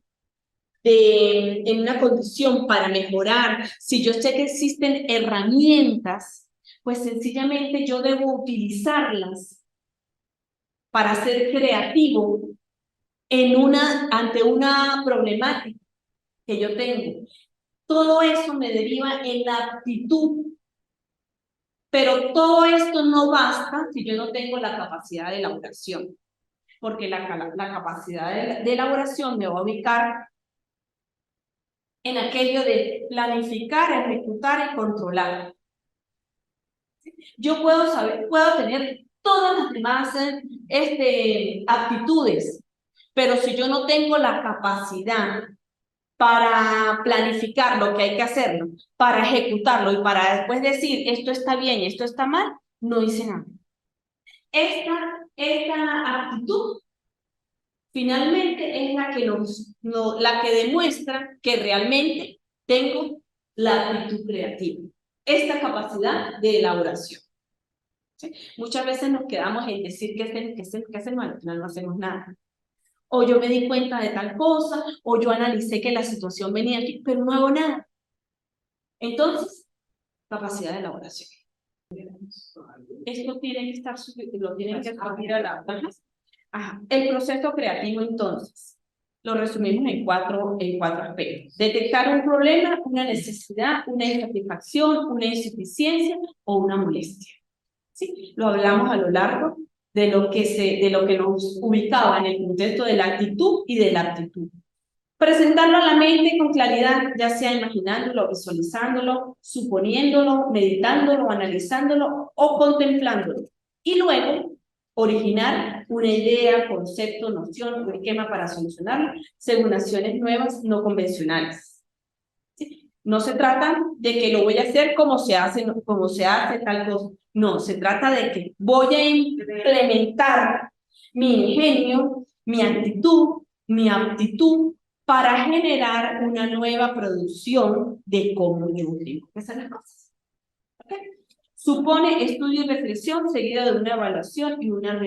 para mejorar, si yo sé que existen herramientas, pues sencillamente yo debo utilizarlas para ser creativo ante una problemática que yo tengo. Todo eso me deriva en la aptitud. Pero todo esto no basta si yo no tengo la capacidad de elaboración, porque la capacidad de elaboración me va a ubicar en aquello de planificar, ejecutar y controlar. Yo puedo tener todas las demás aptitudes, pero si yo no tengo la capacidad para planificar lo que hay que hacerlo, para ejecutarlo y para después decir esto está bien y esto está mal, no hice nada. Esta aptitud finalmente es la que demuestra que realmente tengo la actitud creativa, esta capacidad de elaboración. ¿Sí? Muchas veces nos quedamos en decir que hacemos, al final no hacemos nada. O yo me di cuenta de tal cosa, o yo analicé que la situación venía aquí, pero no hago nada. Entonces, capacidad de elaboración. Esto tiene que estar, lo tienen que subir a la... Ajá. El proceso creativo, entonces, lo resumimos en cuatro aspectos. Detectar un problema, una necesidad, una insatisfacción, una insuficiencia o una molestia. ¿Sí? Lo hablamos a lo largo de lo que nos ubicaba en el contexto de la actitud y de la aptitud. Presentarlo a la mente con claridad, ya sea imaginándolo, visualizándolo, suponiéndolo, meditándolo, analizándolo o contemplándolo. Y luego, originar una idea, concepto, noción o esquema para solucionarlo según acciones nuevas no convencionales. ¿Sí? No se trata de que lo voy a hacer como se hace tal cosa. No, se trata de que voy a implementar mi ingenio, mi actitud, mi aptitud para generar una nueva producción de cómo yo utilizo esas cosas. ¿Okay? Supone estudio y reflexión seguida de una evaluación y una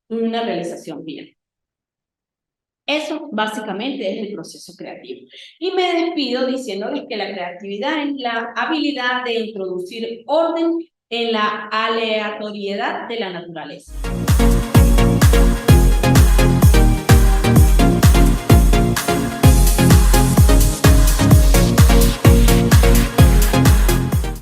realización bien. Eso básicamente es el proceso creativo. Y me despido diciéndoles que la creatividad es la habilidad de introducir orden en la aleatoriedad de la naturaleza.